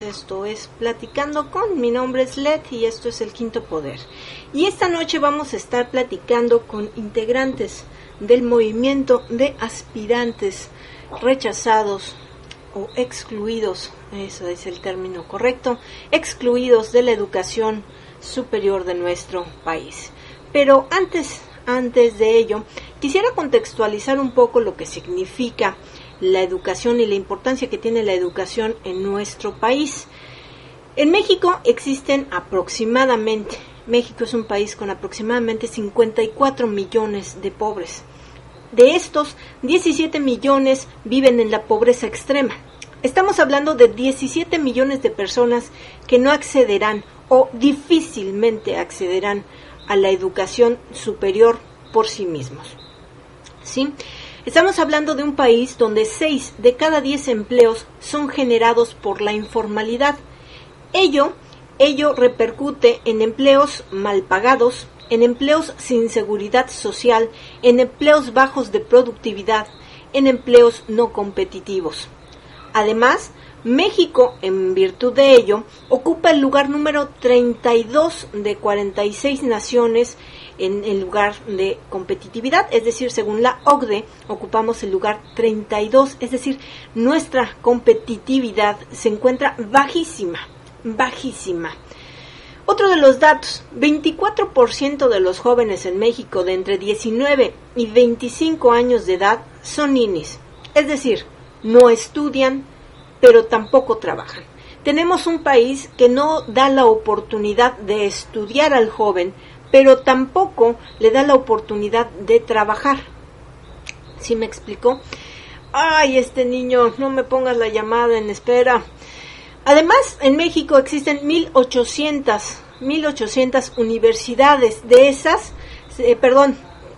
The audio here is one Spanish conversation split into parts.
Esto es Platicando con, mi nombre es Led y esto es El Quinto Poder. Y esta noche vamos a estar platicando con integrantes del movimiento de aspirantes rechazados o excluidos, eso es el término correcto, excluidos de la educación superior de nuestro país. Pero antes de ello, quisiera contextualizar un poco lo que significa la educación y la importancia que tiene la educación en nuestro país. En México existen aproximadamente, México es un país con aproximadamente 54 millones de pobres. De estos, 17 millones viven en la pobreza extrema. Estamos hablando de 17 millones de personas que no accederán o difícilmente accederán a la educación superior por sí mismos. ¿Sí? Estamos hablando de un país donde 6 de cada 10 empleos son generados por la informalidad. Ello repercute en empleos mal pagados, en empleos sin seguridad social, en empleos bajos de productividad, en empleos no competitivos. Además, México, en virtud de ello, ocupa el lugar número 32 de 46 naciones en el lugar de competitividad, es decir, según la OCDE, ocupamos el lugar 32, es decir, nuestra competitividad se encuentra bajísima. Otro de los datos, 24% de los jóvenes en México de entre 19 y 25 años de edad son ninis, es decir, no estudian, pero tampoco trabajan. Tenemos un país que no da la oportunidad de estudiar al joven, pero tampoco le da la oportunidad de trabajar. ¿Sí me explicó? Ay, niño, no me pongas la llamada en espera. Además, en México existen 1,800 universidades. De esas,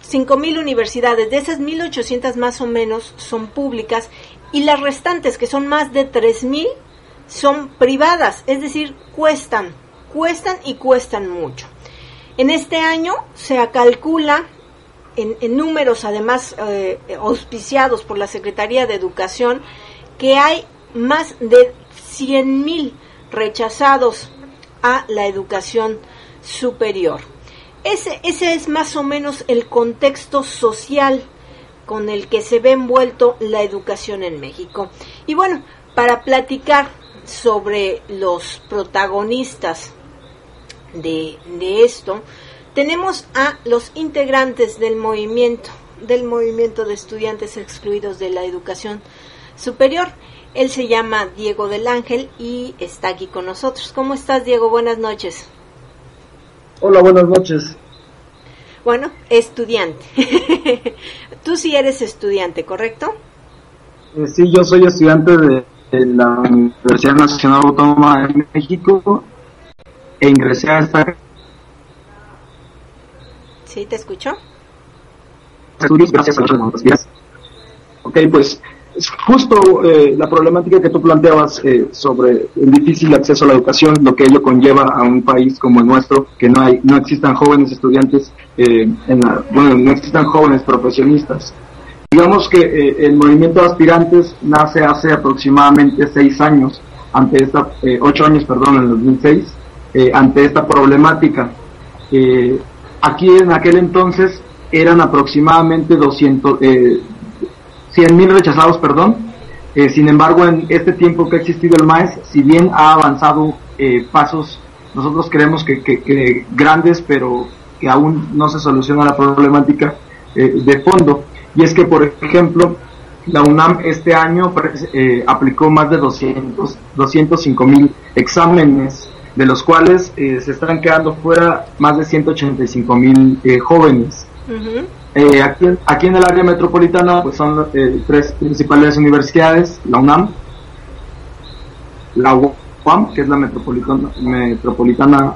5,000 universidades. De esas 1,800 más o menos son públicas y las restantes, que son más de 3,000, son privadas. Es decir, cuestan mucho. En este año se calcula, en números además auspiciados por la Secretaría de Educación, que hay más de 100,000 rechazados a la educación superior. Ese es más o menos el contexto social con el que se ve envuelto la educación en México. Y bueno, para platicar sobre los protagonistas de esto, tenemos a los integrantes del movimiento de estudiantes excluidos de la educación superior. Él se llama Diego del Ángel y está aquí con nosotros. ¿Cómo estás, Diego? Buenas noches. Hola, buenas noches. Bueno, estudiante. Tú sí eres estudiante, ¿correcto? Sí, yo soy estudiante de la Universidad Nacional Autónoma de México e ingresé a esta... ¿Sí, te escucho? Gracias a las tecnologías. Ok, pues justo la problemática que tú planteabas sobre el difícil acceso a la educación, lo que ello conlleva a un país como el nuestro, que no existan jóvenes estudiantes, no existan jóvenes profesionistas. Digamos que el movimiento de aspirantes nace hace aproximadamente 6 años, 8 años, en el 2006, ante esta problemática. Aquí en aquel entonces eran aproximadamente 100,000 rechazados, sin embargo, en este tiempo que ha existido el MAES, si bien ha avanzado pasos, nosotros creemos que grandes, pero que aún no se soluciona la problemática de fondo, y es que, por ejemplo, la UNAM este año aplicó más de 205,000 exámenes, de los cuales se están quedando fuera más de 185,000 jóvenes. Uh-huh. Aquí en el área metropolitana pues son 3 principales universidades: la UNAM, la UAM, que es la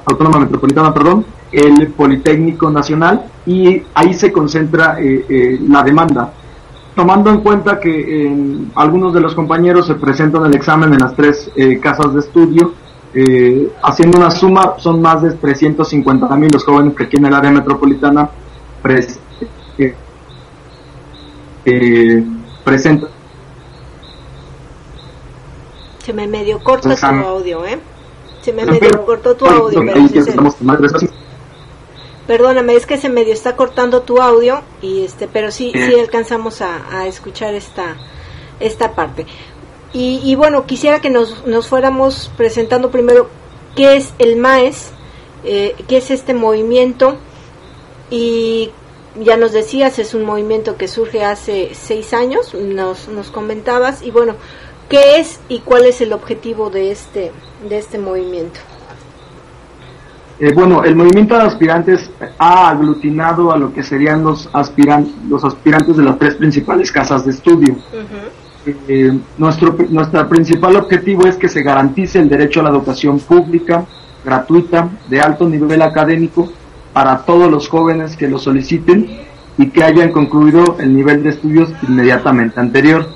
Autónoma Metropolitana, el Politécnico Nacional, y ahí se concentra la demanda. Tomando en cuenta que algunos de los compañeros se presentan el examen en las 3 casas de estudio, haciendo una suma, son más de 350,000 los jóvenes que aquí en el área metropolitana presentan Se me medio corta tu audio, Se me medio cortó tu audio, perdóname, es que se medio está cortando tu audio y pero sí alcanzamos a escuchar esta parte. Y bueno, quisiera que nos fuéramos presentando primero qué es el MAES, qué es este movimiento, y ya nos decías, es un movimiento que surge hace 6 años, nos comentabas, y bueno, ¿qué es y cuál es el objetivo de este movimiento? Bueno, el movimiento de aspirantes ha aglutinado a lo que serían los aspirantes de las 3 principales casas de estudio. Nuestro principal objetivo es que se garantice el derecho a la educación pública, gratuita, de alto nivel académico, para todos los jóvenes que lo soliciten y que hayan concluido el nivel de estudios inmediatamente anterior.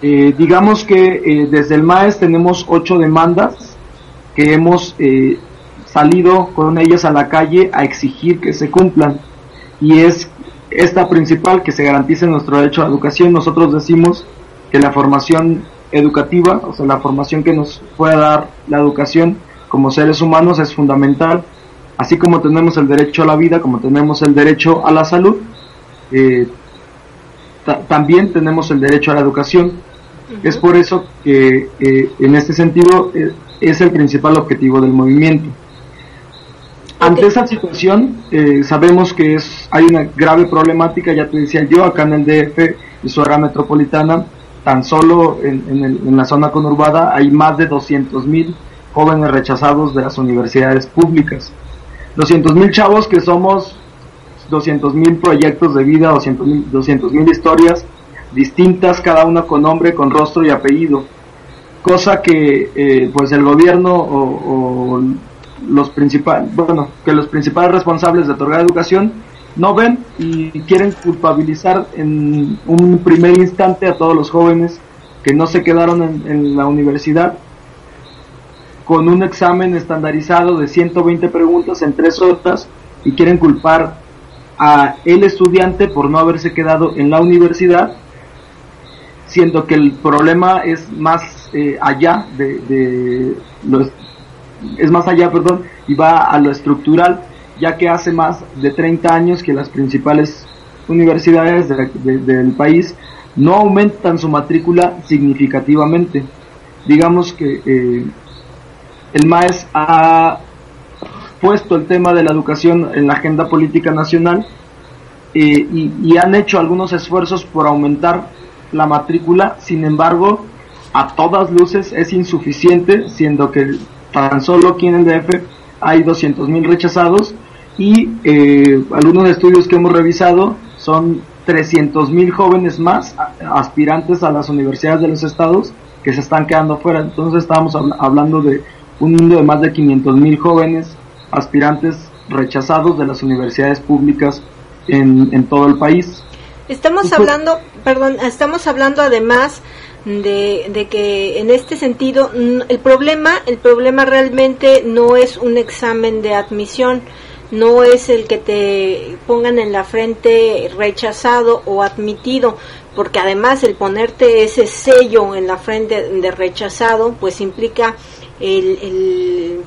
Digamos que desde el MAES tenemos 8 demandas que hemos salido con ellas a la calle a exigir que se cumplan, y es esta principal, que se garantice nuestro derecho a la educación. Nosotros decimos que la formación educativa, o sea, la formación que nos pueda dar la educación como seres humanos, es fundamental. Así como tenemos el derecho a la vida, como tenemos el derecho a la salud, también tenemos el derecho a la educación. Es por eso que en este sentido es el principal objetivo del movimiento. Ante esa situación, sabemos que hay una grave problemática, ya te decía yo, acá en el DF y su área metropolitana, tan solo en la zona conurbada hay más de 200,000 jóvenes rechazados de las universidades públicas. 200,000 chavos, que somos 200,000 proyectos de vida, 200,000 historias distintas, cada una con nombre, con rostro y apellido, cosa que pues el gobierno o los principales responsables de otorgar educación no ven, y quieren culpabilizar en un primer instante a todos los jóvenes que no se quedaron en la universidad con un examen estandarizado de 120 preguntas en 3 horas, y quieren culpar a el estudiante por no haberse quedado en la universidad, siendo que el problema es más allá y va a lo estructural, ya que hace más de 30 años que las principales universidades del país no aumentan su matrícula significativamente. Digamos que el MAES ha puesto el tema de la educación en la agenda política nacional, y han hecho algunos esfuerzos por aumentar la matrícula. Sin embargo, a todas luces es insuficiente, siendo que tan solo aquí en el DF hay 200,000 rechazados, y algunos estudios que hemos revisado son 300,000 jóvenes más aspirantes a las universidades de los estados que se están quedando fuera. Entonces estamos hablando de un mundo de más de 500,000 jóvenes aspirantes rechazados de las universidades públicas en todo el país. Estamos hablando además de que en este sentido el problema realmente no es un examen de admisión, no es el que te pongan en la frente rechazado o admitido, porque además el ponerte ese sello en la frente de rechazado pues implica el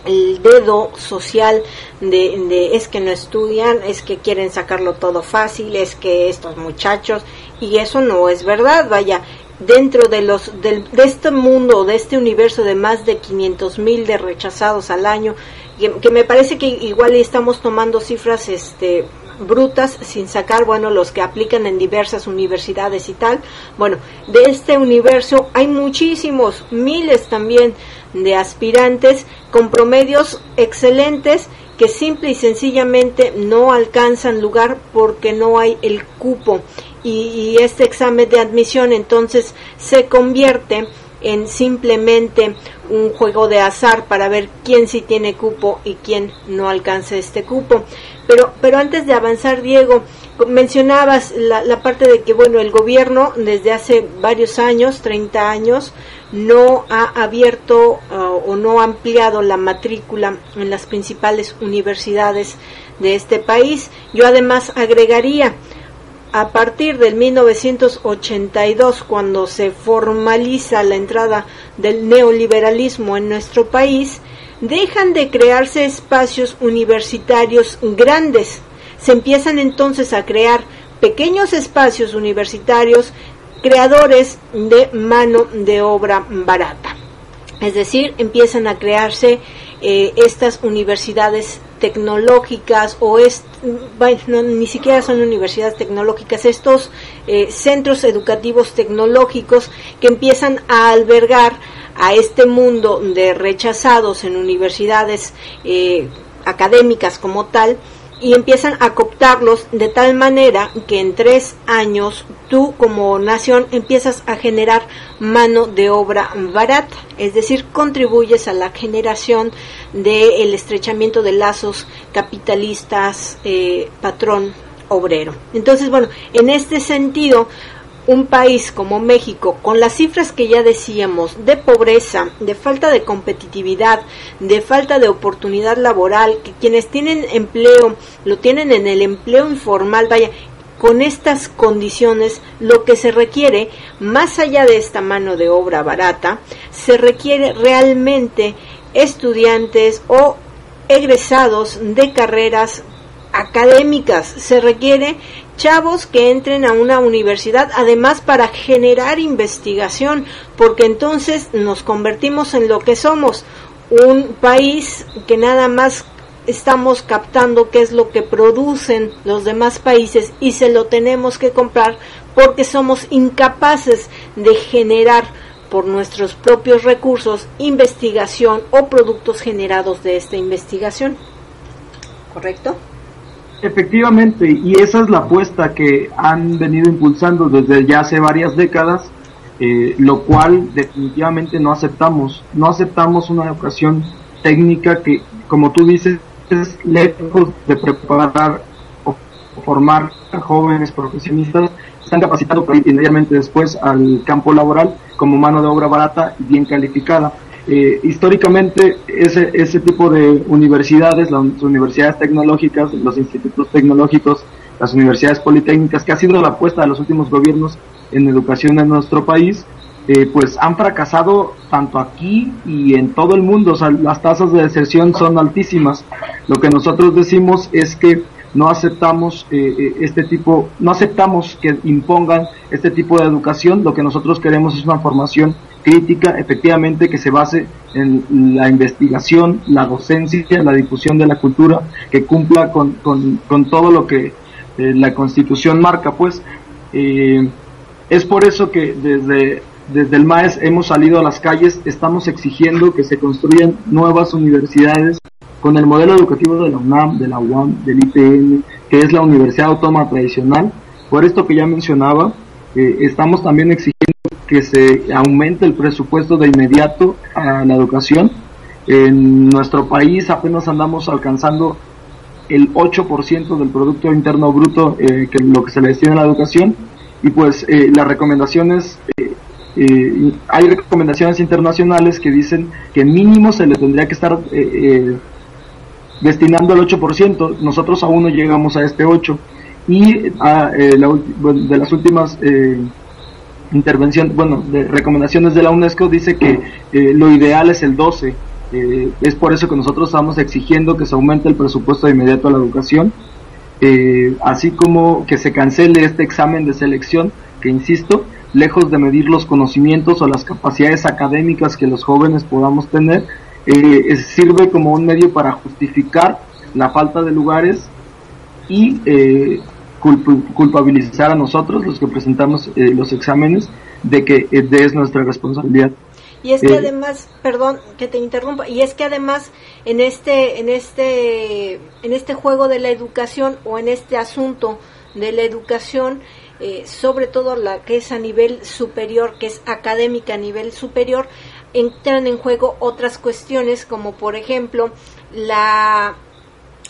dedo social de es que no estudian, es que quieren sacarlo todo fácil, es que estos muchachos, y eso no es verdad. Vaya, dentro de este mundo, de este universo de más de 500,000 de rechazados al año, que me parece que igual estamos tomando cifras brutas sin sacar, bueno, los que aplican en diversas universidades y tal. Bueno, de este universo hay muchísimos, miles también de aspirantes con promedios excelentes que simple y sencillamente no alcanzan lugar porque no hay el cupo, y este examen de admisión entonces se convierte en simplemente un juego de azar para ver quién sí tiene cupo y quién no alcanza este cupo. Pero antes de avanzar, Diego, mencionabas la parte de que, bueno, el gobierno desde hace varios años, 30 años, no ha abierto o no ha ampliado la matrícula en las principales universidades de este país. Yo además agregaría, a partir del 1982, cuando se formaliza la entrada del neoliberalismo en nuestro país, dejan de crearse espacios universitarios grandes. Se empiezan entonces a crear pequeños espacios universitarios creadores de mano de obra barata. Es decir, empiezan a crearse estas universidades tecnológicas ni siquiera son universidades tecnológicas, estos centros educativos tecnológicos que empiezan a albergar a este mundo de rechazados en universidades académicas como tal, y empiezan a cooptarlos de tal manera que en 3 años tú como nación empiezas a generar mano de obra barata, es decir, contribuyes a la generación del estrechamiento de lazos capitalistas patrón-obrero. Entonces, bueno, en este sentido, un país como México, con las cifras que ya decíamos, de pobreza, de falta de competitividad, de falta de oportunidad laboral, que quienes tienen empleo, lo tienen en el empleo informal, con estas condiciones, lo que se requiere, más allá de esta mano de obra barata, se requiere realmente estudiantes o egresados de carreras académicas, se requiere chavos que entren a una universidad, además para generar investigación, porque entonces nos convertimos en lo que somos, un país que nada más estamos captando qué es lo que producen los demás países y se lo tenemos que comprar porque somos incapaces de generar por nuestros propios recursos investigación o productos generados de esta investigación. ¿Correcto? Efectivamente, y esa es la apuesta que han venido impulsando desde ya hace varias décadas, lo cual definitivamente no aceptamos. No aceptamos una educación técnica que, como tú dices, es lejos de preparar o formar a jóvenes profesionistas, están capacitados para ir inmediatamente después al campo laboral como mano de obra barata y bien calificada. Históricamente ese tipo de universidades, las universidades tecnológicas, los institutos tecnológicos, las universidades politécnicas, que ha sido la apuesta de los últimos gobiernos en educación en nuestro país, pues han fracasado tanto aquí y en todo el mundo. O sea, las tasas de deserción son altísimas. Lo que nosotros decimos es que no aceptamos no aceptamos que impongan este tipo de educación. Lo que nosotros queremos es una formación crítica, efectivamente, que se base en la investigación, la docencia, la difusión de la cultura, que cumpla con todo lo que la Constitución marca. Pues es por eso que desde el MAES hemos salido a las calles, estamos exigiendo que se construyan nuevas universidades con el modelo educativo de la UNAM, de la UAM, del IPN, que es la Universidad Autónoma Tradicional. Por esto que ya mencionaba, estamos también exigiendo que se aumente el presupuesto de inmediato a la educación. En nuestro país apenas andamos alcanzando el 8% del Producto Interno Bruto, que lo que se le destina a la educación, y pues las recomendaciones, hay recomendaciones internacionales que dicen que mínimo se le tendría que estar destinando el 8%, nosotros aún no llegamos a este 8%, y de las últimas de recomendaciones de la UNESCO dice que lo ideal es el 12%, es por eso que nosotros estamos exigiendo que se aumente el presupuesto de inmediato a la educación, así como que se cancele este examen de selección, que insisto, lejos de medir los conocimientos o las capacidades académicas que los jóvenes podamos tener, sirve como un medio para justificar la falta de lugares y culpabilizar a nosotros, los que presentamos los exámenes, de que es nuestra responsabilidad. Y es que además, perdón que te interrumpa, y es que además en este juego de la educación, o en este asunto de la educación, sobre todo la que es a nivel superior, que es académica a nivel superior, entran en juego otras cuestiones, como por ejemplo la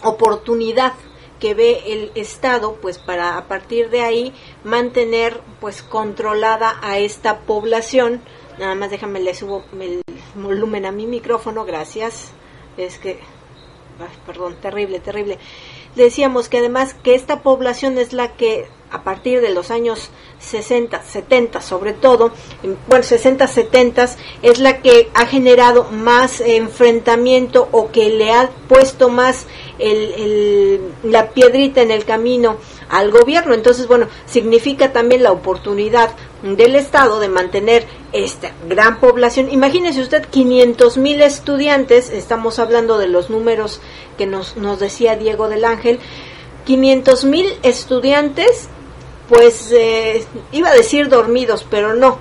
oportunidad que ve el Estado, pues para a partir de ahí mantener pues controlada a esta población. Nada más déjame, le subo el volumen a mi micrófono, gracias. Es que, perdón, terrible. decíamos que además que esta población es la que a partir de los años 60, 70 sobre todo, bueno, 60, 70 es la que ha generado más enfrentamiento o que le ha puesto más la piedrita en el camino al gobierno. Entonces, bueno, significa también la oportunidad del Estado de mantener esta gran población. Imagínese usted 500,000 estudiantes, estamos hablando de los números que nos decía Diego del Ángel, 500,000 estudiantes, pues iba a decir dormidos, pero no,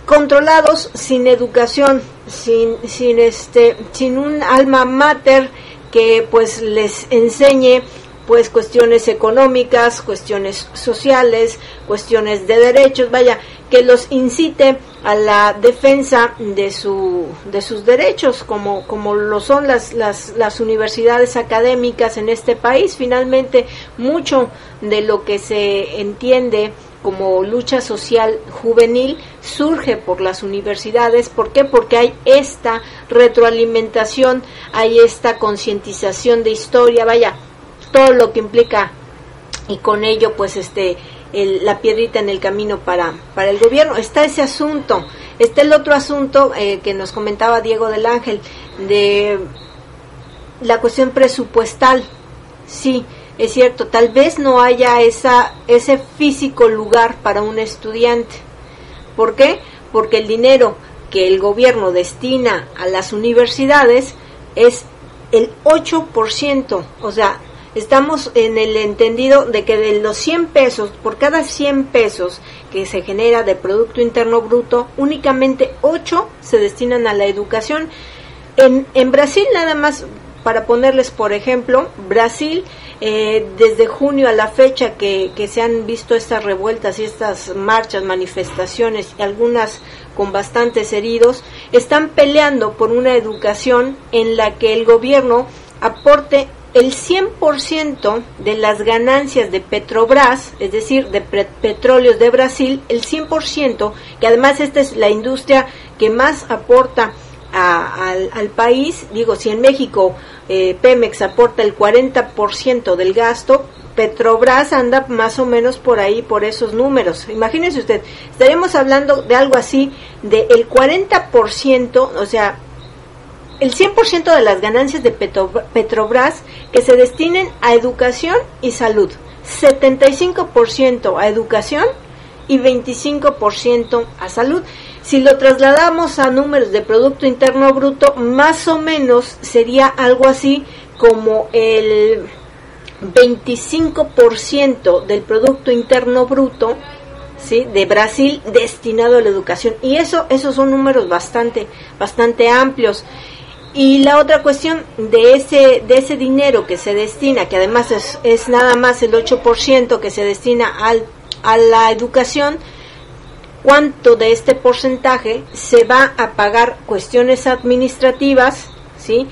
controlados, sin educación, sin un alma mater que pues les enseñe pues cuestiones económicas, cuestiones sociales, cuestiones de derechos, vaya, que los incite a la defensa de sus derechos, como lo son las universidades académicas en este país. Finalmente, mucho de lo que se entiende como lucha social juvenil surge por las universidades. ¿Por qué? Porque hay esta retroalimentación, hay esta concientización de historia, vaya, todo lo que implica, y con ello pues la piedrita en el camino para el gobierno. Está ese asunto, está el otro asunto que nos comentaba Diego del Ángel, de la cuestión presupuestal. Sí, es cierto, tal vez no haya ese físico lugar para un estudiante. ¿Por qué? Porque el dinero que el gobierno destina a las universidades es el 8%, o sea, estamos en el entendido de que de los 100 pesos, por cada 100 pesos que se genera de Producto Interno Bruto, únicamente 8 se destinan a la educación. En Brasil, nada más para ponerles por ejemplo, Brasil, desde junio a la fecha que se han visto estas revueltas y estas marchas, manifestaciones, y algunas con bastantes heridos, están peleando por una educación en la que el gobierno aporte el 100% de las ganancias de Petrobras, es decir, de petróleos de Brasil, el 100%, que además esta es la industria que más aporta al país. Digo, si en México Pemex aporta el 40% del gasto, Petrobras anda más o menos por ahí, por esos números. Imagínese usted, estaríamos hablando de algo así, de el 40%, o sea, el 100% de las ganancias de Petrobras que se destinen a educación y salud, 75% a educación y 25% a salud. Si lo trasladamos a números de Producto Interno Bruto, más o menos sería algo así como el 25% del Producto Interno Bruto, ¿sí?, de Brasil destinado a la educación. Y esos son números bastante amplios. Y la otra cuestión de ese dinero que se destina, que además es nada más el 8% que se destina a la educación, ¿cuánto de este porcentaje se va a pagar cuestiones administrativas, ¿sí?,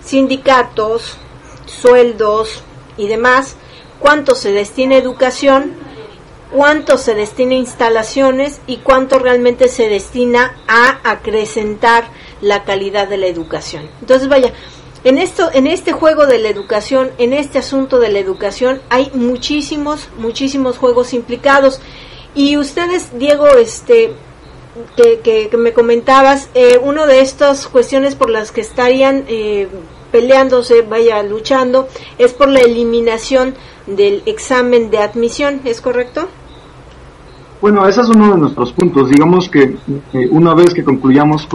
sindicatos, sueldos y demás? ¿Cuánto se destina a educación? ¿Cuánto se destina a instalaciones? ¿Y cuánto realmente se destina a acrecentar la calidad de la educación? Entonces, vaya, en este juego de la educación, en este asunto de la educación, hay muchísimos juegos implicados. Y ustedes, Diego, que me comentabas, una de estas cuestiones por las que estarían peleándose, vaya, luchando, es por la eliminación del examen de admisión, ¿es correcto? Bueno, ese es uno de nuestros puntos. Digamos que una vez que concluyamos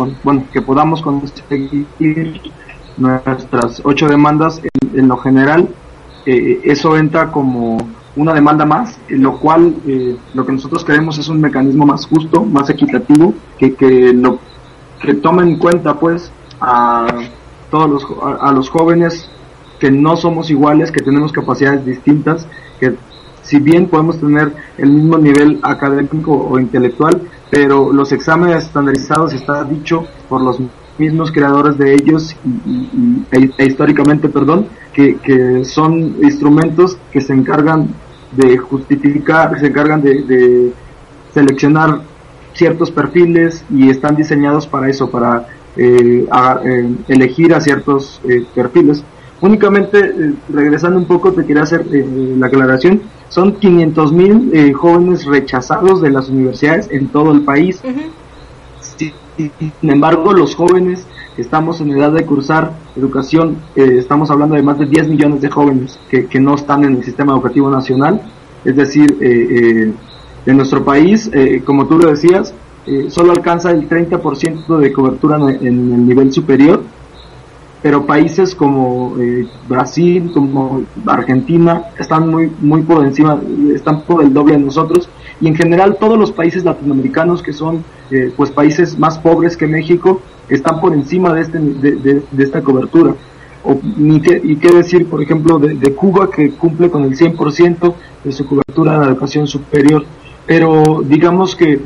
que podamos conseguir nuestras 8 demandas, en lo general, eso entra como una demanda más, lo cual lo que nosotros queremos es un mecanismo más justo, más equitativo, que tome en cuenta pues a todos los jóvenes, que no somos iguales, que tenemos capacidades distintas, que si bien podemos tener el mismo nivel académico o intelectual, pero los exámenes estandarizados, está dicho por los mismos creadores de ellos e históricamente, que son instrumentos que se encargan de justificar, se encargan de seleccionar ciertos perfiles y están diseñados para eso, para elegir a ciertos perfiles. Únicamente, regresando un poco, te quería hacer la aclaración, son 500,000 jóvenes rechazados de las universidades en todo el país. Uh-huh. Sin embargo, los jóvenes que estamos en edad de cursar educación, estamos hablando de más de 10 millones de jóvenes que no están en el sistema educativo nacional, es decir, en nuestro país, como tú lo decías, solo alcanza el 30% de cobertura en el nivel superior, pero países como Brasil, como Argentina, están muy por encima, están por el doble de nosotros, y en general todos los países latinoamericanos que son pues países más pobres que México, están por encima de esta cobertura. Y qué decir, por ejemplo, de Cuba, que cumple con el 100% de su cobertura en la educación superior. Pero digamos que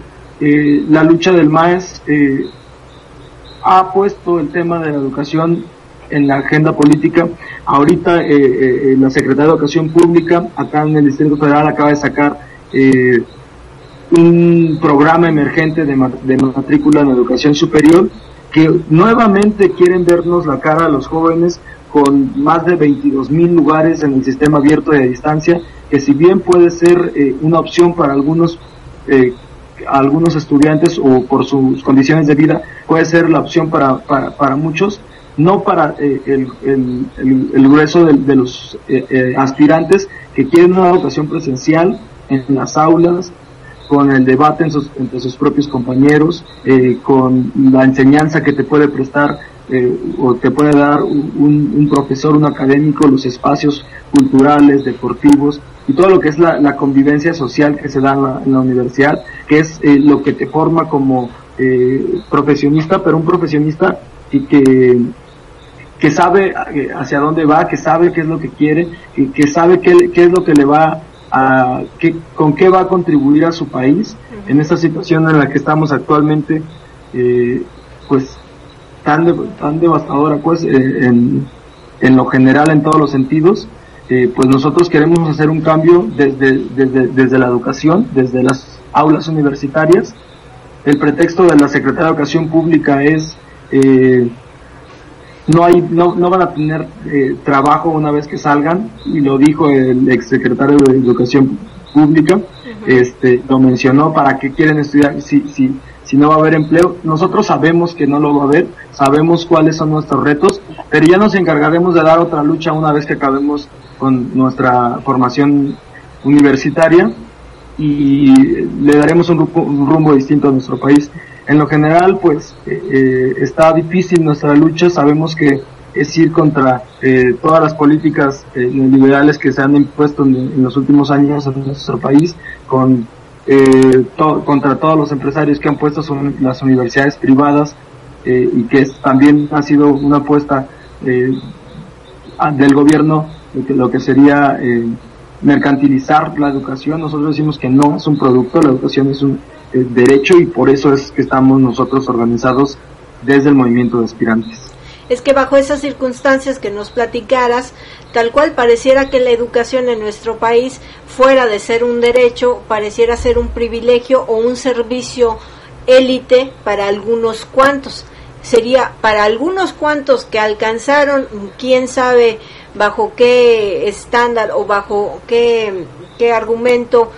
la lucha del MAES ha puesto el tema de la educación en la agenda política. Ahorita la Secretaría de Educación Pública acá en el Distrito Federal acaba de sacar un programa emergente de matrícula en educación superior, que nuevamente quieren vernos la cara a los jóvenes con más de 22,000 lugares en el sistema abierto de distancia, que si bien puede ser una opción para algunos estudiantes o por sus condiciones de vida, puede ser la opción para muchos, no para el grueso de los aspirantes que quieren una educación presencial en las aulas, con el debate entre sus propios compañeros, con la enseñanza que te puede prestar o te puede dar un profesor, un académico, los espacios culturales, deportivos y todo lo que es la convivencia social que se da en la universidad, que es lo que te forma como profesionista, pero un profesionista que sabe hacia dónde va, que sabe qué es lo que quiere, que sabe qué es lo que le va con qué va a contribuir a su país en esta situación en la que estamos actualmente, pues tan devastadora, pues en lo general, en todos los sentidos. Pues nosotros queremos hacer un cambio desde la educación, desde las aulas universitarias. El pretexto de la Secretaría de Educación Pública es no van a tener trabajo una vez que salgan, y lo dijo el exsecretario de Educación Pública. Uh-huh. Lo mencionó, para qué quieren estudiar si no va a haber empleo. Nosotros sabemos que no lo va a haber, sabemos cuáles son nuestros retos, pero ya nos encargaremos de dar otra lucha una vez que acabemos con nuestra formación universitaria, y le daremos un rumbo distinto a nuestro país. En lo general, pues está difícil nuestra lucha. Sabemos que es ir contra todas las políticas neoliberales que se han impuesto en los últimos años en nuestro país, contra todos los empresarios que han puesto las universidades privadas, y que también ha sido una apuesta del gobierno, lo que sería mercantilizar la educación. Nosotros decimos que no es un producto, la educación es un derecho, y por eso es que estamos nosotros organizados desde el movimiento de aspirantes. Es que bajo esas circunstancias que nos platicaras, tal cual pareciera que la educación en nuestro país, fuera de ser un derecho, pareciera ser un privilegio o un servicio élite para algunos cuantos. Sería para algunos cuantos que alcanzaron, quién sabe bajo qué estándar o bajo qué argumento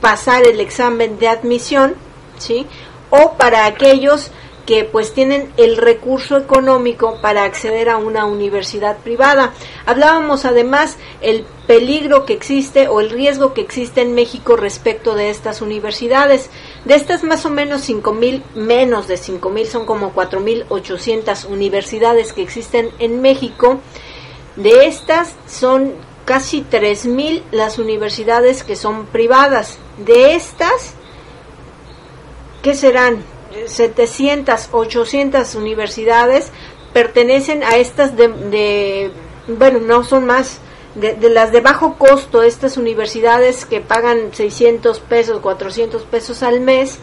pasar el examen de admisión, ¿sí? O para aquellos que pues tienen el recurso económico para acceder a una universidad privada. Hablábamos además el peligro que existe o el riesgo que existe en México respecto de estas universidades. De estas más o menos 5,000, menos de 5,000, son como 4,800 universidades que existen en México. De estas son casi 3,000 las universidades que son privadas. De estas, ¿qué serán? 700, 800 universidades pertenecen a estas bueno, no son más, de las de bajo costo, estas universidades que pagan 600 pesos, 400 pesos al mes.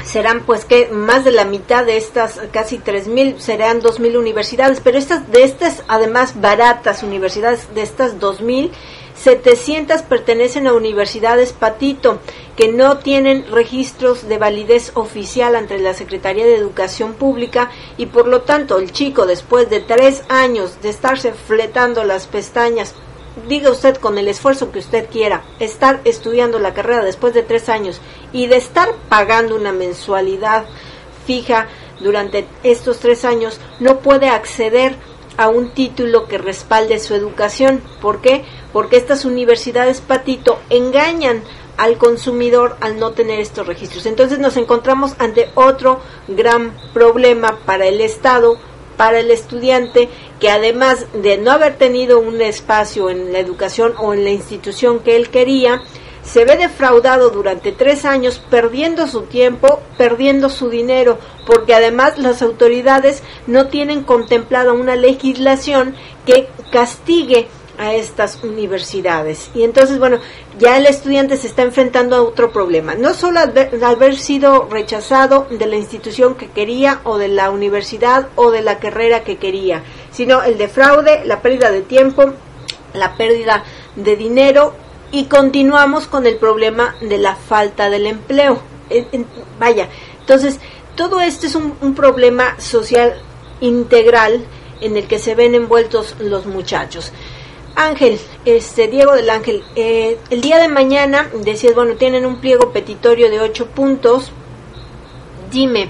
Serán pues que más de la mitad de estas casi 3,000 serán 2,000 universidades, pero de estas además baratas universidades, de estas 2,000, 700 pertenecen a universidades patito, que no tienen registros de validez oficial ante la Secretaría de Educación Pública, y por lo tanto el chico, después de 3 años de estarse fletando las pestañas, diga usted con el esfuerzo que usted quiera, estar estudiando la carrera después de 3 años y de estar pagando una mensualidad fija durante estos 3 años, no puede acceder a un título que respalde su educación. ¿Por qué? Porque estas universidades patito engañan al consumidor al no tener estos registros. Entonces nos encontramos ante otro gran problema para el Estado, para el estudiante, que además de no haber tenido un espacio en la educación o en la institución que él quería, se ve defraudado durante 3 años, perdiendo su tiempo, perdiendo su dinero, porque además las autoridades no tienen contemplada una legislación que castigue a estas universidades. Y entonces, bueno, ya el estudiante se está enfrentando a otro problema, no solo al haber sido rechazado de la institución que quería, o de la universidad, o de la carrera que quería, sino el defraude, la pérdida de tiempo, la pérdida de dinero, y continuamos con el problema de la falta del empleo. Vaya, entonces todo esto es un problema social integral en el que se ven envueltos los muchachos. Ángel, Diego del Ángel, el día de mañana decías, bueno, tienen un pliego petitorio de 8 puntos. Dime,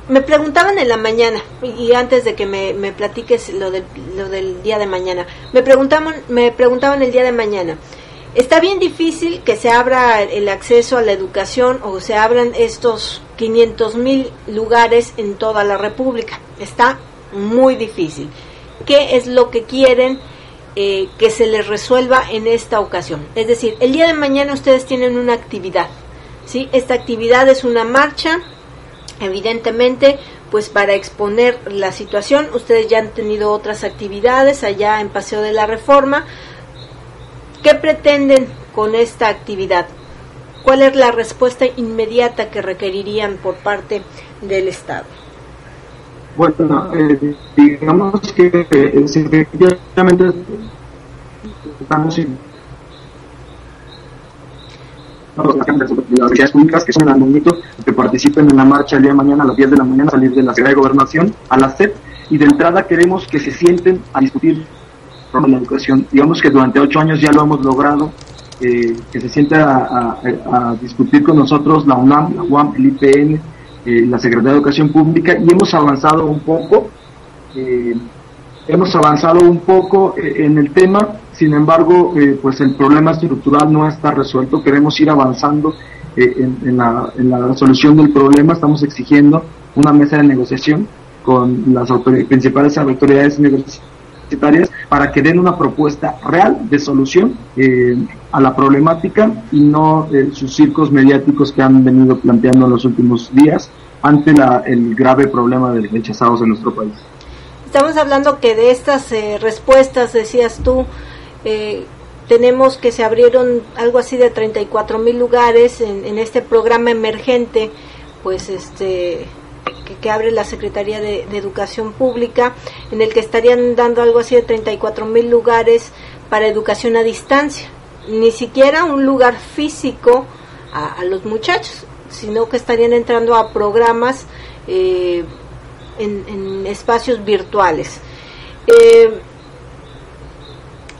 me preguntaban en la mañana, y antes de que me platiques lo del día de mañana, me preguntaban el día de mañana, ¿está bien difícil que se abra el acceso a la educación, o se abran estos 500,000 lugares en toda la República? Está muy difícil. ¿Qué es lo que quieren que se les resuelva en esta ocasión? Es decir, el día de mañana ustedes tienen una actividad, ¿sí? Esta actividad es una marcha, evidentemente, pues para exponer la situación. Ustedes ya han tenido otras actividades allá en Paseo de la Reforma. ¿Qué pretenden con esta actividad? ¿Cuál es la respuesta inmediata que requerirían por parte del Estado? Bueno, digamos que efectivamente estamos en las autoridades públicas que son al momento que participen en la marcha el día de mañana a las 10 de la mañana, salir de la Secretaría de Gobernación a la SEP, y de entrada queremos que se sienten a discutir sobre la educación. Digamos que durante 8 años ya lo hemos logrado, que se sienta a discutir con nosotros la UNAM, la UAM, el IPN, la Secretaría de Educación Pública, y hemos avanzado un poco en el tema. Sin embargo, pues el problema estructural no está resuelto. Queremos ir avanzando en la solución del problema. Estamos exigiendo una mesa de negociación con las principales autoridades universitarias para que den una propuesta real de solución a la problemática, y no sus circos mediáticos que han venido planteando en los últimos días ante el grave problema de rechazados en nuestro país. Estamos hablando que de estas respuestas, decías tú, tenemos que se abrieron algo así de 34,000 lugares en este programa emergente, pues que abre la Secretaría de Educación Pública, en el que estarían dando algo así de 34,000 lugares para educación a distancia. Ni siquiera un lugar físico a los muchachos, sino que estarían entrando a programas en espacios virtuales.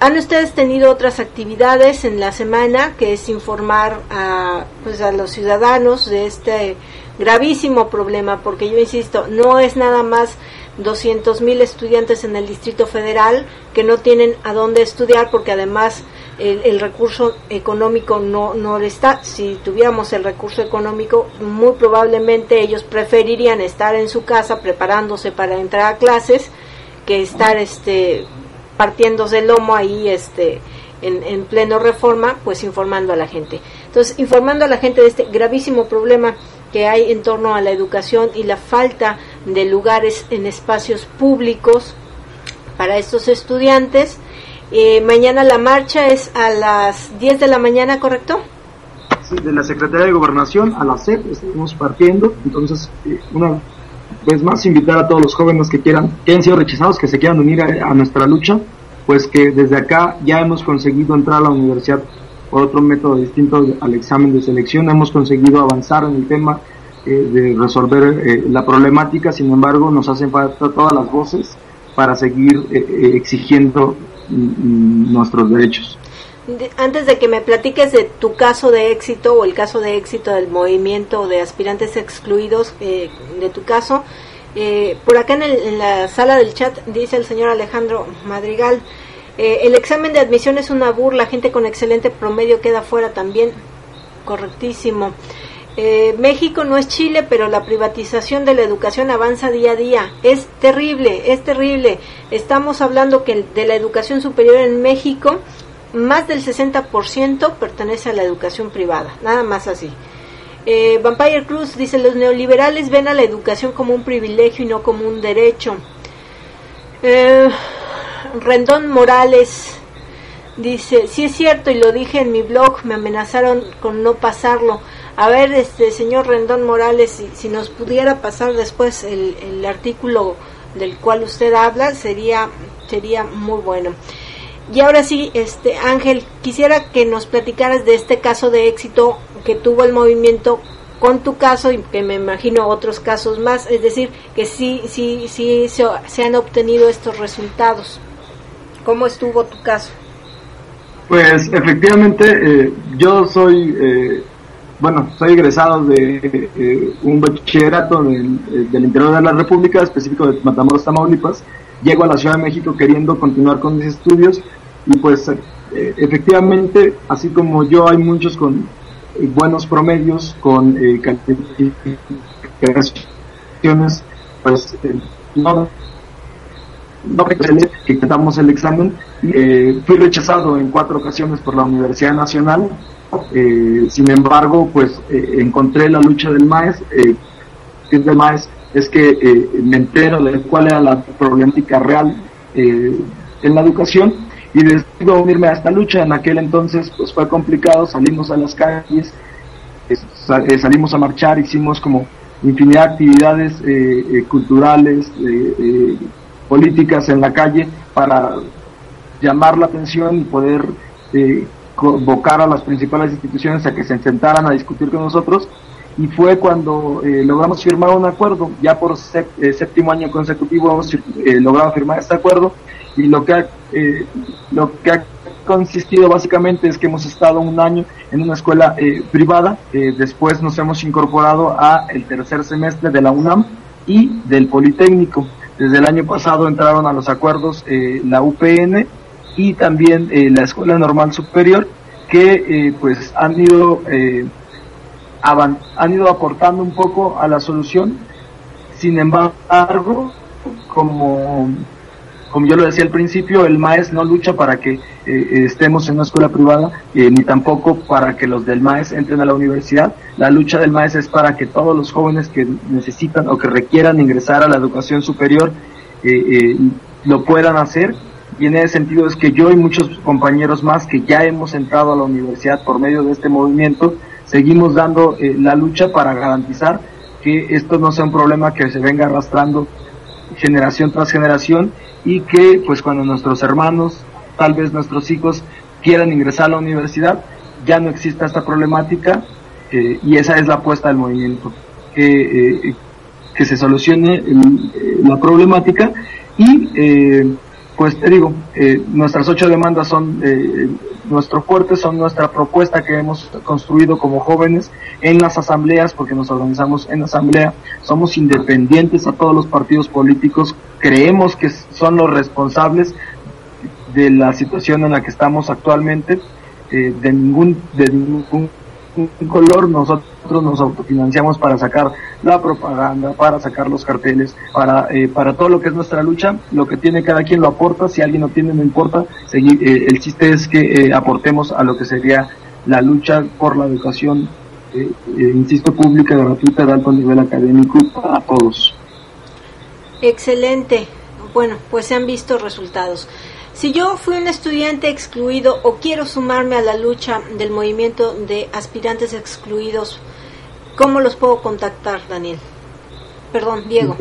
¿Han ustedes tenido otras actividades en la semana, que es informar a los ciudadanos de este gravísimo problema? Porque yo insisto, no es nada más 200,000 estudiantes en el Distrito Federal que no tienen a dónde estudiar, porque además el recurso económico no está. Si tuviéramos el recurso económico, muy probablemente ellos preferirían estar en su casa preparándose para entrar a clases que estar partiéndose el lomo ahí en pleno Reforma, pues informando a la gente. Entonces, informando a la gente de este gravísimo problema que hay en torno a la educación y la falta de lugares en espacios públicos para estos estudiantes. Mañana la marcha es a las 10 de la mañana, ¿correcto? Sí, de la Secretaría de Gobernación a la SEP estamos partiendo. Entonces, una vez más, invitar a todos los jóvenes que han sido rechazados, que se quieran unir a nuestra lucha, pues que desde acá ya hemos conseguido entrar a la universidad por otro método distinto al examen de selección, hemos conseguido avanzar en el tema de resolver la problemática. Sin embargo, nos hacen falta todas las voces para seguir exigiendo nuestros derechos. Antes de que me platiques de tu caso de éxito o el caso de éxito del movimiento de aspirantes excluidos, de tu caso, por acá en la sala del chat dice el señor Alejandro Madrigal, el examen de admisión es una burla, gente con excelente promedio queda fuera también. Correctísimo. México no es Chile, pero la privatización de la educación avanza día a día. Es terrible, es terrible. Estamos hablando que de la educación superior en México, más del 60% pertenece a la educación privada, nada más así. Vampire Cruz dice, los neoliberales ven a la educación como un privilegio y no como un derecho. Rendón Morales dice, sí es cierto y lo dije en mi blog, me amenazaron con no pasarlo. A ver, señor Rendón Morales, si nos pudiera pasar después el artículo del cual usted habla, sería muy bueno. Y ahora sí, Ángel, quisiera que nos platicaras de este caso de éxito que tuvo el movimiento con tu caso y que me imagino otros casos más, es decir, que sí se han obtenido estos resultados. ¿Cómo estuvo tu caso? Pues efectivamente, yo soy egresado de un bachillerato del interior de la República, específico de Matamoros, Tamaulipas. Llego a la Ciudad de México queriendo continuar con mis estudios y pues efectivamente, así como yo, hay muchos con buenos promedios, con calificaciones, pues no que intentamos el examen. Fui rechazado en 4 ocasiones por la Universidad Nacional. Sin embargo, pues encontré la lucha del MAES. Del MAES es que me entero de cuál era la problemática real en la educación y decido unirme a esta lucha. En aquel entonces pues fue complicado, salimos a las calles, salimos a marchar, hicimos como infinidad de actividades culturales, políticas en la calle para llamar la atención y poder convocar a las principales instituciones a que se sentaran a discutir con nosotros, y fue cuando logramos firmar un acuerdo. Ya por séptimo año consecutivo hemos logrado firmar este acuerdo, y lo que ha consistido básicamente es que hemos estado un año en una escuela privada, después nos hemos incorporado a el tercer semestre de la UNAM y del Politécnico. Desde el año pasado entraron a los acuerdos la UPN y también la Escuela Normal Superior, que pues han ido aportando un poco a la solución. Sin embargo, como yo lo decía al principio, el MAES no lucha para que estemos en una escuela privada, ni tampoco para que los del MAES entren a la universidad. La lucha del MAES es para que todos los jóvenes que necesitan o que requieran ingresar a la educación superior lo puedan hacer, y en ese sentido es que yo y muchos compañeros más que ya hemos entrado a la universidad por medio de este movimiento, seguimos dando la lucha para garantizar que esto no sea un problema que se venga arrastrando generación tras generación, y que pues cuando nuestros hermanos, tal vez nuestros hijos, quieran ingresar a la universidad, ya no exista esta problemática, y esa es la apuesta del movimiento, que se solucione la problemática. Y pues te digo, nuestras 8 demandas son nuestro fuerte, son nuestra propuesta que hemos construido como jóvenes en las asambleas, porque nos organizamos en asamblea, somos independientes a todos los partidos políticos, creemos que son los responsables de la situación en la que estamos actualmente, de ningún color. Nosotros nos autofinanciamos para sacar la propaganda, para sacar los carteles, para todo lo que es nuestra lucha. Lo que tiene cada quien lo aporta, si alguien no tiene no importa. El chiste es que aportemos a lo que sería la lucha por la educación, insisto, pública, gratuita, de alto nivel académico para todos. Excelente. Bueno, pues se han visto resultados. Si yo fui un estudiante excluido o quiero sumarme a la lucha del movimiento de aspirantes excluidos, ¿cómo los puedo contactar, Daniel? Perdón, Diego.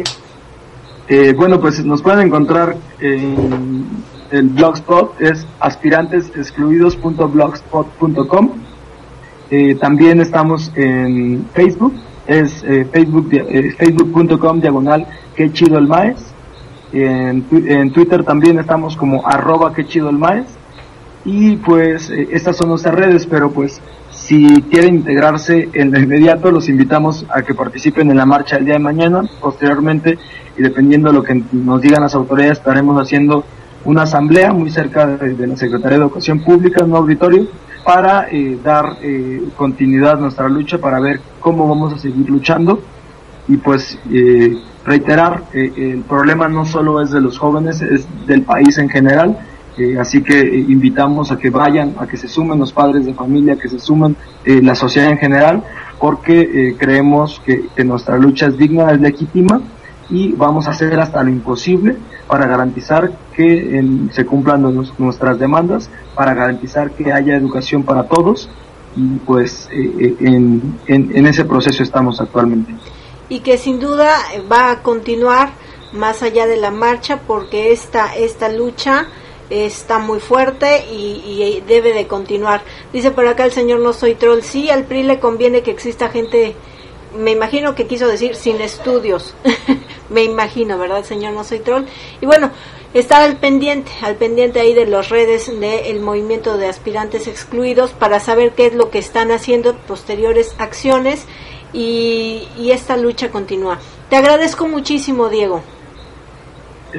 Bueno, pues nos pueden encontrar en el blogspot es aspirantesexcluidos.blogspot.com. También estamos en Facebook, es facebook.com/que chido el maes. En Twitter también estamos como @quechidoelmaes. Y pues estas son nuestras redes, pero pues si quieren integrarse en lo inmediato, los invitamos a que participen en la marcha el día de mañana. Posteriormente, y dependiendo de lo que nos digan las autoridades, estaremos haciendo una asamblea muy cerca de la Secretaría de Educación Pública, en un auditorio, para dar continuidad a nuestra lucha, para ver cómo vamos a seguir luchando. Y pues reiterar, el problema no solo es de los jóvenes, es del país en general. Así que invitamos a que vayan, a que se sumen los padres de familia, que se sumen la sociedad en general, porque creemos que nuestra lucha es digna, es legítima, y vamos a hacer hasta lo imposible para garantizar que se cumplan nuestras demandas, para garantizar que haya educación para todos, y pues en ese proceso estamos actualmente. Y que sin duda va a continuar más allá de la marcha, porque esta lucha está muy fuerte y debe de continuar. Dice por acá el señor No Soy Troll, sí, al PRI le conviene que exista gente, me imagino que quiso decir sin estudios, me imagino, ¿verdad, señor No Soy Troll? Y bueno, estar al pendiente ahí de las redes del movimiento de aspirantes excluidos para saber qué es lo que están haciendo, posteriores acciones, y esta lucha continúa. Te agradezco muchísimo, Diego.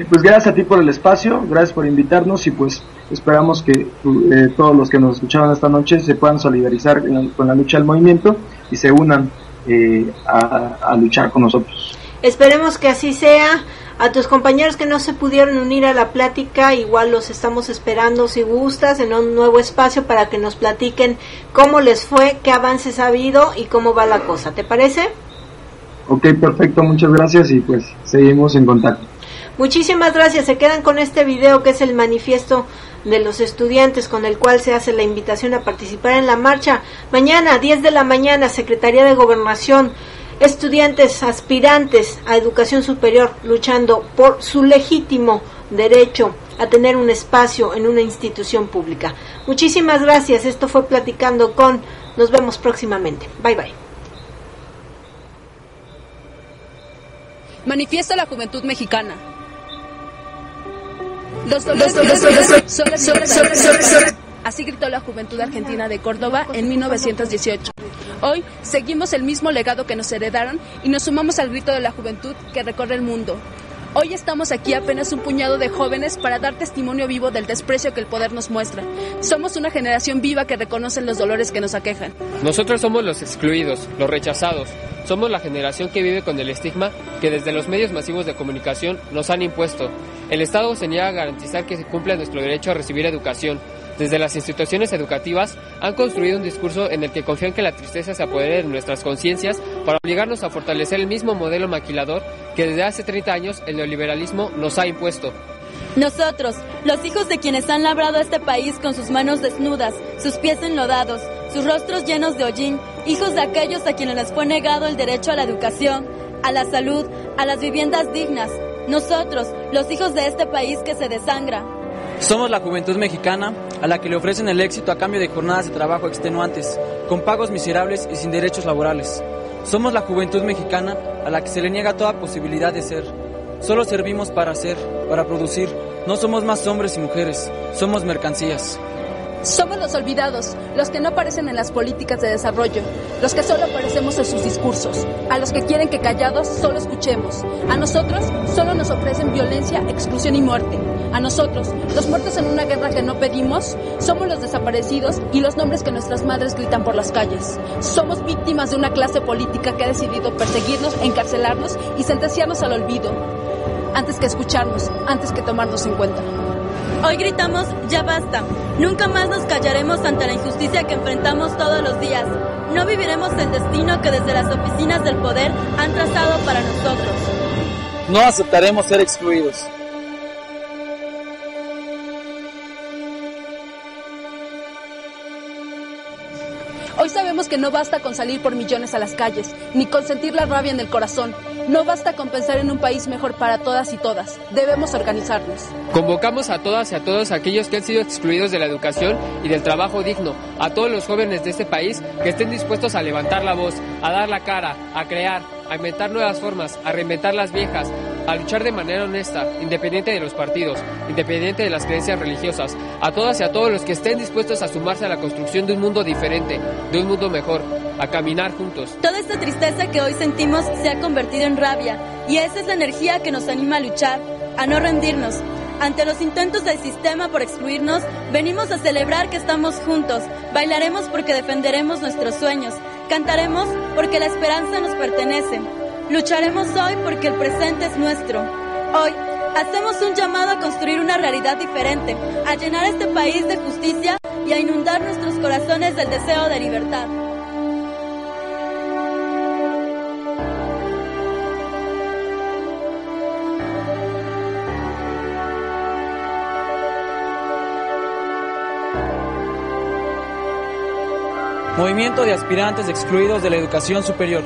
Pues gracias a ti por el espacio, gracias por invitarnos, y pues esperamos que todos los que nos escucharon esta noche se puedan solidarizar con la lucha del movimiento y se unan a luchar con nosotros. Esperemos que así sea. A tus compañeros que no se pudieron unir a la plática, igual los estamos esperando, si gustas, en un nuevo espacio para que nos platiquen cómo les fue, qué avances ha habido y cómo va la cosa. ¿Te parece? Ok, perfecto, muchas gracias, y pues seguimos en contacto. Muchísimas gracias. Se quedan con este video que es el manifiesto de los estudiantes, con el cual se hace la invitación a participar en la marcha. Mañana, 10 de la mañana, Secretaría de Gobernación, estudiantes aspirantes a educación superior luchando por su legítimo derecho a tener un espacio en una institución pública. Muchísimas gracias. Esto fue Platicando con. Nos vemos próximamente. Bye bye. Manifiesto a la juventud mexicana. Así gritó la juventud argentina de Córdoba en 1918. Hoy seguimos el mismo legado que nos heredaron y nos sumamos al grito de la juventud que recorre el mundo. Hoy estamos aquí apenas un puñado de jóvenes para dar testimonio vivo del desprecio que el poder nos muestra. Somos una generación viva que reconoce los dolores que nos aquejan. Nosotros somos los excluidos, los rechazados. Somos la generación que vive con el estigma que desde los medios masivos de comunicación nos han impuesto. El Estado se niega a garantizar que se cumpla nuestro derecho a recibir educación. Desde las instituciones educativas han construido un discurso en el que confían que la tristeza se apodere de nuestras conciencias para obligarnos a fortalecer el mismo modelo maquilador que desde hace 30 años el neoliberalismo nos ha impuesto. Nosotros, los hijos de quienes han labrado este país con sus manos desnudas, sus pies enlodados, sus rostros llenos de hollín, hijos de aquellos a quienes les fue negado el derecho a la educación, a la salud, a las viviendas dignas. Nosotros, los hijos de este país que se desangra. Somos la juventud mexicana a la que le ofrecen el éxito a cambio de jornadas de trabajo extenuantes, con pagos miserables y sin derechos laborales. Somos la juventud mexicana a la que se le niega toda posibilidad de ser. Solo servimos para hacer, para producir. No somos más hombres y mujeres, somos mercancías. Somos los olvidados, los que no aparecen en las políticas de desarrollo, los que solo aparecemos en sus discursos, a los que quieren que callados solo escuchemos. A nosotros solo nos ofrecen violencia, exclusión y muerte. A nosotros, los muertos en una guerra que no pedimos, somos los desaparecidos y los nombres que nuestras madres gritan por las calles. Somos víctimas de una clase política que ha decidido perseguirnos, encarcelarnos y sentenciarnos al olvido, antes que escucharnos, antes que tomarnos en cuenta. Hoy gritamos, ya basta. Nunca más nos callaremos ante la injusticia que enfrentamos todos los días. No viviremos el destino que desde las oficinas del poder han trazado para nosotros. No aceptaremos ser excluidos. Hoy sabemos Sabemos que no basta con salir por millones a las calles, ni con sentir la rabia en el corazón. No basta con pensar en un país mejor para todas y todas. Debemos organizarnos. Convocamos a todas y a todos aquellos que han sido excluidos de la educación y del trabajo digno, a todos los jóvenes de este país que estén dispuestos a levantar la voz, a dar la cara, a crear, a inventar nuevas formas, a reinventar las viejas, a luchar de manera honesta, independiente de los partidos, independiente de las creencias religiosas, a todas y a todos los que estén dispuestos a sumarse a la construcción de un mundo diferente, de un mundo mejor, a caminar juntos. Toda esta tristeza que hoy sentimos se ha convertido en rabia, y esa es la energía que nos anima a luchar, a no rendirnos. Ante los intentos del sistema por excluirnos, venimos a celebrar que estamos juntos, bailaremos porque defenderemos nuestros sueños, cantaremos porque la esperanza nos pertenece, lucharemos hoy porque el presente es nuestro. Hoy hacemos un llamado a construir una realidad diferente, a llenar este país de justicia y a inundar nuestros corazones del deseo de libertad. Movimiento de aspirantes excluidos de la educación superior.